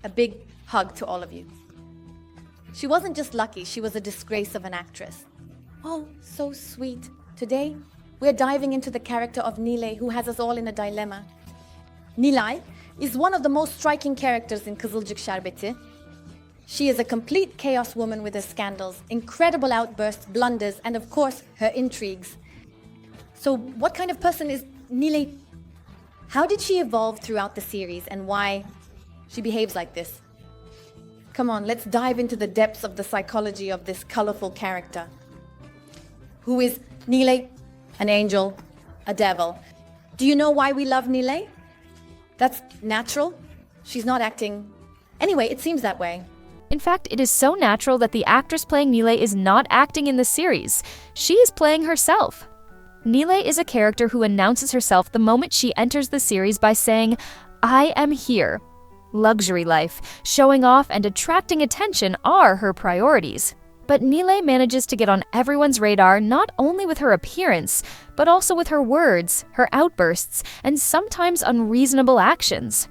A big hug to all of you. She wasn't just lucky, she was a disgrace of an actress. Oh, so sweet. Today, we're diving into the character of Nilay, who has us all in a dilemma. Nilay is one of the most striking characters in Kızılcık Şerbeti. She is a complete chaos woman with her scandals, incredible outbursts, blunders, and of course, her intrigues. So what kind of person is Nilay? How did she evolve throughout the series and why she behaves like this? Come on, let's dive into the depths of the psychology of this colorful character. Who is Nilay? An angel, a devil. Do you know why we love Nilay? That's natural. She's not acting. Anyway, it seems that way. In fact, it is so natural that the actress playing Nilay is not acting in the series. She is playing herself. Nilay is a character who announces herself the moment she enters the series by saying, "I am here." Luxury life, showing off, and attracting attention are her priorities. But Nilay manages to get on everyone's radar not only with her appearance, but also with her words, her outbursts, and sometimes unreasonable actions.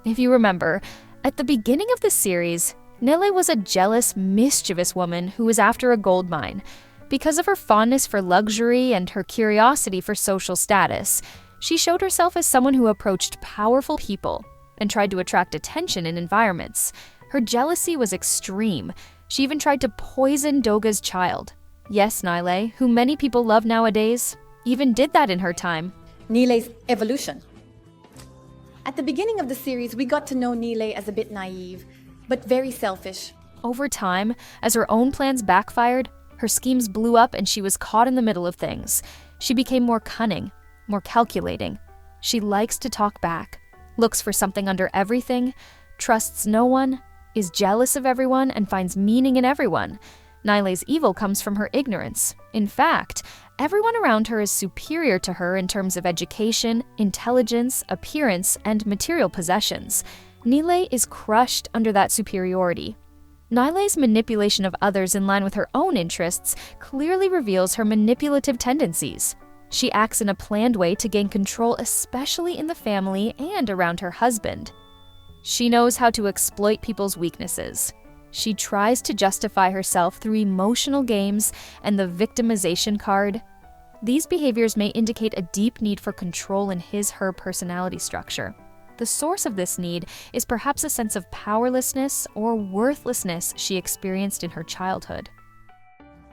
If you remember, at the beginning of the series, Nilay was a jealous, mischievous woman who was after a gold mine. Because of her fondness for luxury and her curiosity for social status, she showed herself as someone who approached powerful people and tried to attract attention in environments. Her jealousy was extreme. She even tried to poison Doga's child. Yes, Nilay, who many people love nowadays, even did that in her time. Nilay's evolution. At the beginning of the series, we got to know Nilay as a bit naive, but very selfish. Over time, as her own plans backfired, her schemes blew up and she was caught in the middle of things. She became more cunning, more calculating. She likes to talk back, looks for something under everything, trusts no one, is jealous of everyone, and finds meaning in everyone. Nilay's evil comes from her ignorance. In fact, everyone around her is superior to her in terms of education, intelligence, appearance, and material possessions. Nilay is crushed under that superiority. Nilay's manipulation of others in line with her own interests clearly reveals her manipulative tendencies. She acts in a planned way to gain control, especially in the family and around her husband. She knows how to exploit people's weaknesses. She tries to justify herself through emotional games and the victimization card. These behaviors may indicate a deep need for control in his/her personality structure. The source of this need is perhaps a sense of powerlessness or worthlessness she experienced in her childhood.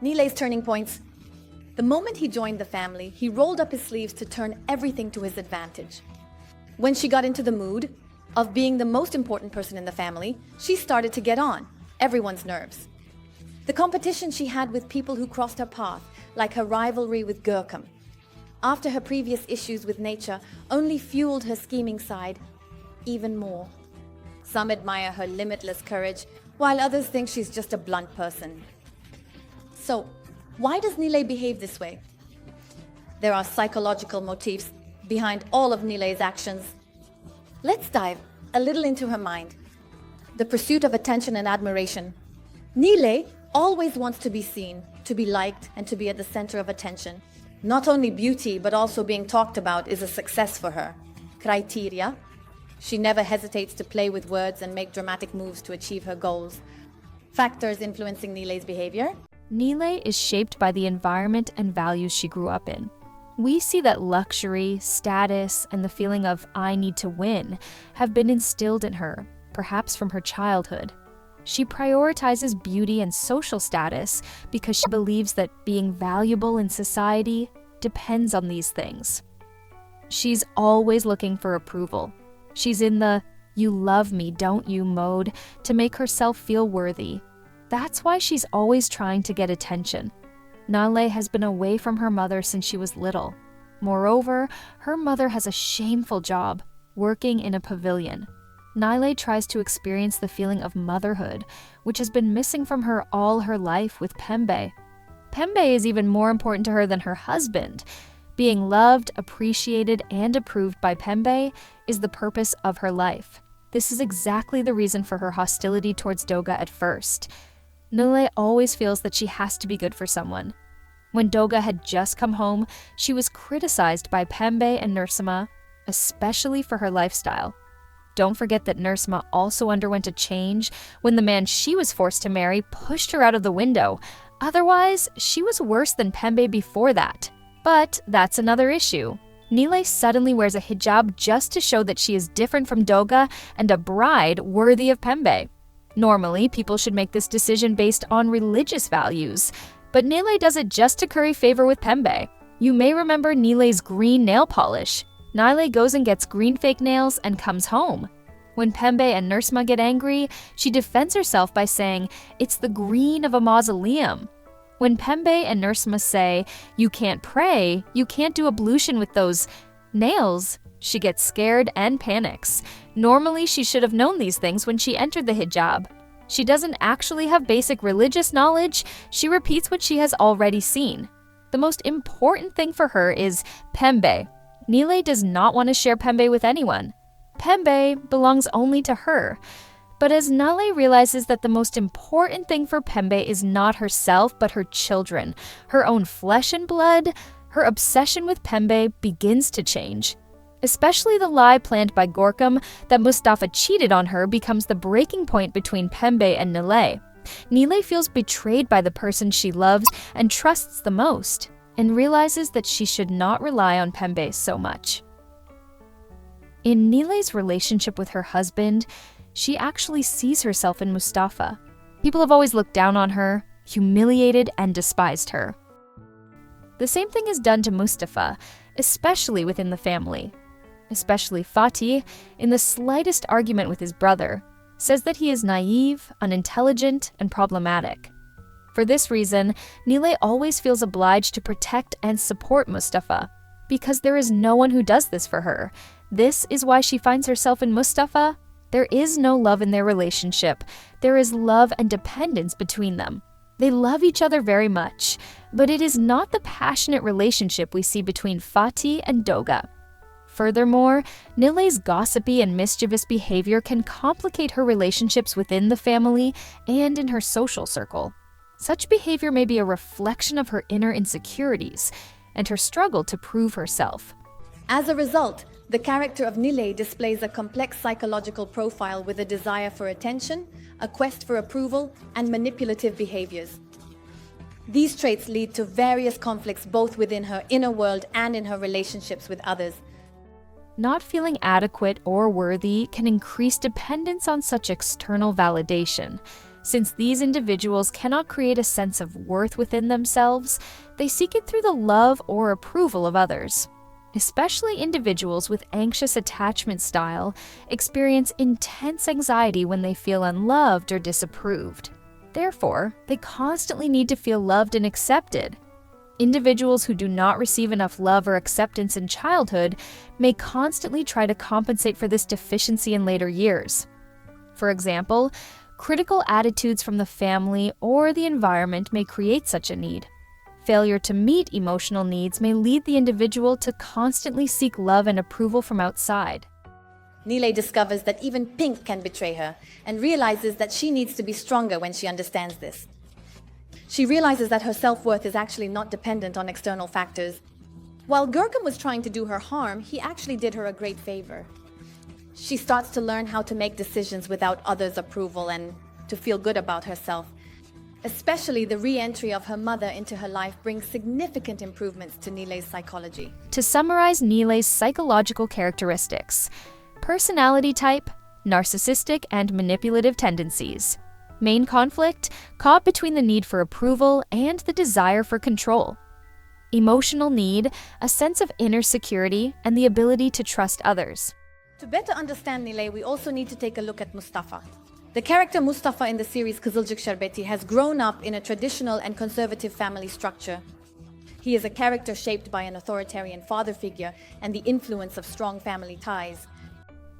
Nilay's turning points. The moment he joined the family, he rolled up his sleeves to turn everything to his advantage. When she got into the mood of being the most important person in the family, she started to get on everyone's nerves. The competition she had with people who crossed her path, like her rivalry with Görkem, after her previous issues with nature, only fueled her scheming side even more. Some admire her limitless courage, while others think she's just a blunt person. So, why does Nilay behave this way? There are psychological motifs behind all of Nilay's actions. Let's dive a little into her mind. The pursuit of attention and admiration. Nilay always wants to be seen, to be liked, and to be at the center of attention. Not only beauty, but also being talked about is a success for her. Criteria. She never hesitates to play with words and make dramatic moves to achieve her goals. Factors influencing Nilay's behavior. Nilay is shaped by the environment and values she grew up in. We see that luxury, status, and the feeling of "I need to win" have been instilled in her, perhaps from her childhood. She prioritizes beauty and social status because she believes that being valuable in society depends on these things. She's always looking for approval. She's in the "you love me, don't you" mode to make herself feel worthy. That's why she's always trying to get attention. Nilay has been away from her mother since she was little. Moreover, her mother has a shameful job, working in a pavilion. Nilay tries to experience the feeling of motherhood, which has been missing from her all her life with Pembe. Pembe is even more important to her than her husband. Being loved, appreciated, and approved by Pembe is the purpose of her life. This is exactly the reason for her hostility towards Doga at first. Nilay always feels that she has to be good for someone. When Doga had just come home, she was criticized by Pembe and Nursema, especially for her lifestyle. Don't forget that Nursema also underwent a change when the man she was forced to marry pushed her out of the window. Otherwise, she was worse than Pembe before that. But that's another issue. Nilay suddenly wears a hijab just to show that she is different from Doga and a bride worthy of Pembe. Normally, people should make this decision based on religious values, but Nilay does it just to curry favor with Pembe. You may remember Nilay's green nail polish. Nilay goes and gets green fake nails and comes home. When Pembe and Nursema get angry, she defends herself by saying, "It's the green of a mausoleum." When Pembe and Nursema say, "You can't pray, you can't do ablution with those nails," she gets scared and panics. Normally, she should have known these things when she entered the hijab. She doesn't actually have basic religious knowledge, she repeats what she has already seen. The most important thing for her is Pembe. Nilay does not want to share Pembe with anyone. Pembe belongs only to her. But as Nilay realizes that the most important thing for Pembe is not herself but her children, her own flesh and blood, her obsession with Pembe begins to change. Especially the lie planned by Gorkum that Mustafa cheated on her becomes the breaking point between Pembe and Nilay. Nilay feels betrayed by the person she loves and trusts the most, and realizes that she should not rely on Pembe so much. In Nilay's relationship with her husband, she actually sees herself in Mustafa. People have always looked down on her, humiliated, and despised her. The same thing is done to Mustafa, especially within the family. Especially Fatih, in the slightest argument with his brother, says that he is naive, unintelligent, and problematic. For this reason, Nilay always feels obliged to protect and support Mustafa, because there is no one who does this for her. This is why she finds herself in Mustafa. There is no love in their relationship. There is love and dependence between them. They love each other very much, but it is not the passionate relationship we see between Fatih and Doga. Furthermore, Nilay's gossipy and mischievous behavior can complicate her relationships within the family and in her social circle. Such behavior may be a reflection of her inner insecurities and her struggle to prove herself. As a result, the character of Nilay displays a complex psychological profile with a desire for attention, a quest for approval, and manipulative behaviors. These traits lead to various conflicts both within her inner world and in her relationships with others. Not feeling adequate or worthy can increase dependence on such external validation. Since these individuals cannot create a sense of worth within themselves, they seek it through the love or approval of others. Especially individuals with anxious attachment style experience intense anxiety when they feel unloved or disapproved. Therefore, they constantly need to feel loved and accepted. Individuals who do not receive enough love or acceptance in childhood may constantly try to compensate for this deficiency in later years. For example, critical attitudes from the family or the environment may create such a need. Failure to meet emotional needs may lead the individual to constantly seek love and approval from outside. Nilay discovers that even Pink can betray her and realizes that she needs to be stronger when she understands this. She realizes that her self-worth is actually not dependent on external factors. While Gurkum was trying to do her harm, he actually did her a great favor. She starts to learn how to make decisions without others' approval and to feel good about herself. Especially the re-entry of her mother into her life brings significant improvements to Nilay's psychology. To summarize Nilay's psychological characteristics: personality type, narcissistic and manipulative tendencies. Main conflict, caught between the need for approval and the desire for control. Emotional need, a sense of inner security and the ability to trust others. To better understand Nilay, we also need to take a look at Mustafa. The character Mustafa in the series Kızılcık Şerbeti has grown up in a traditional and conservative family structure. He is a character shaped by an authoritarian father figure and the influence of strong family ties.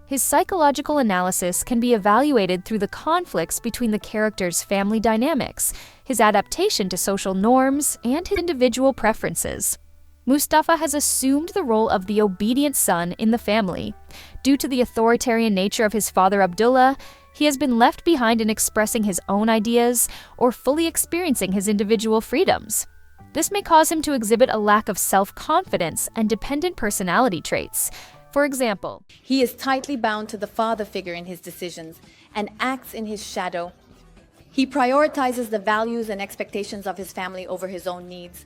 His psychological analysis can be evaluated through the conflicts between the character's family dynamics, his adaptation to social norms, and his individual preferences. Mustafa has assumed the role of the obedient son in the family. Due to the authoritarian nature of his father Abdullah, he has been left behind in expressing his own ideas or fully experiencing his individual freedoms. This may cause him to exhibit a lack of self-confidence and dependent personality traits. For example, He is tightly bound to the father figure in his decisions and acts in his shadow. He prioritizes the values and expectations of his family over his own needs.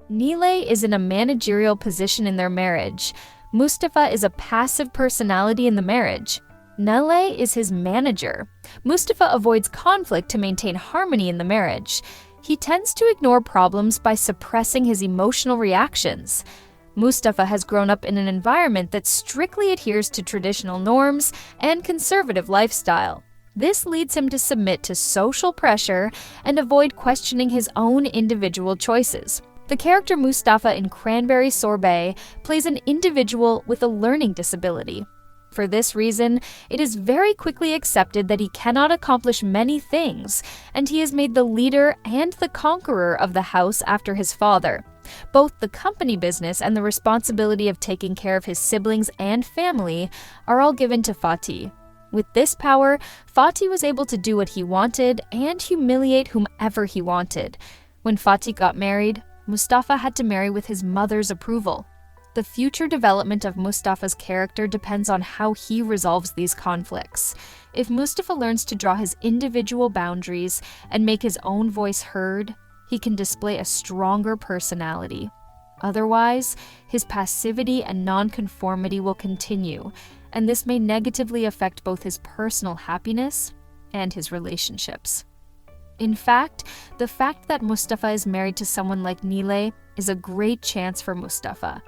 Nilay is in a managerial position in their marriage. Mustafa is a passive personality in the marriage. Nilay is his manager. Mustafa avoids conflict to maintain harmony in the marriage. He tends to ignore problems by suppressing his emotional reactions. Mustafa has grown up in an environment that strictly adheres to traditional norms and conservative lifestyle. This leads him to submit to social pressure and avoid questioning his own individual choices. The character Mustafa in Cranberry Sorbet plays an individual with a learning disability. For this reason, it is very quickly accepted that he cannot accomplish many things, and he is made the leader and the conqueror of the house after his father. Both the company business and the responsibility of taking care of his siblings and family are all given to Fatih. With this power, Fatih was able to do what he wanted and humiliate whomever he wanted. When Fatih got married, Mustafa had to marry with his mother's approval. The future development of Mustafa's character depends on how he resolves these conflicts. If Mustafa learns to draw his individual boundaries and make his own voice heard, he can display a stronger personality. Otherwise, his passivity and nonconformity will continue, and this may negatively affect both his personal happiness and his relationships. In fact, the fact that Mustafa is married to someone like Nilay is a great chance for Mustafa.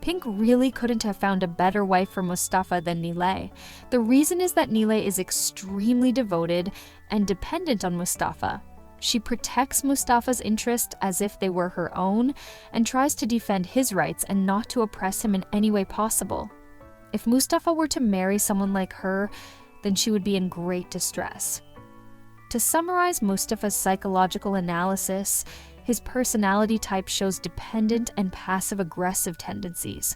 Pink really couldn't have found a better wife for Mustafa than Nilay. The reason is that Nilay is extremely devoted and dependent on Mustafa. She protects Mustafa's interests as if they were her own and tries to defend his rights and not to oppress him in any way possible. If Mustafa were to marry someone like her, then she would be in great distress. To summarize Mustafa's psychological analysis, his personality type shows dependent and passive-aggressive tendencies.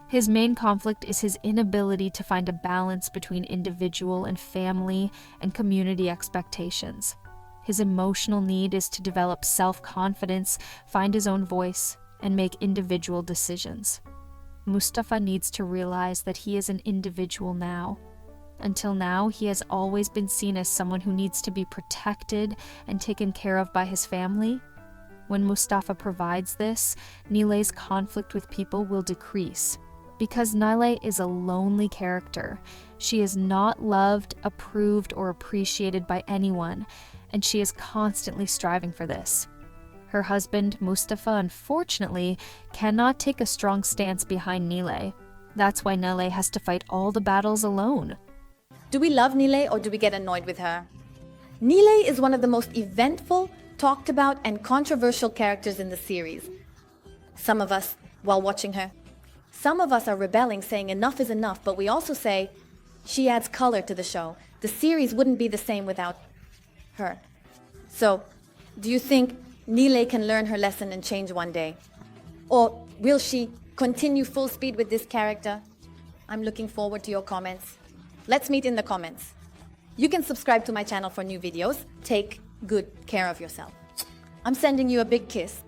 His main conflict is his inability to find a balance between individual and family and community expectations. His emotional need is to develop self-confidence, find his own voice, and make individual decisions. Mustafa needs to realize that he is an individual now. Until now, he has always been seen as someone who needs to be protected and taken care of by his family. When Mustafa provides this, Nilay's conflict with people will decrease. Because Nilay is a lonely character, she is not loved, approved, or appreciated by anyone, and she is constantly striving for this. Her husband, Mustafa, unfortunately, cannot take a strong stance behind Nilay. That's why Nilay has to fight all the battles alone. Do we love Nilay or do we get annoyed with her? Nilay is one of the most eventful, talked about, and controversial characters in the series. Some of us, while watching her, some of us are rebelling, saying enough is enough, but we also say she adds color to the show. The series wouldn't be the same without her. So, do you think Nilay can learn her lesson and change one day? Or will she continue full speed with this character? I'm looking forward to your comments. Let's meet in the comments. You can subscribe to my channel for new videos. Take good care of yourself. I'm sending you a big kiss.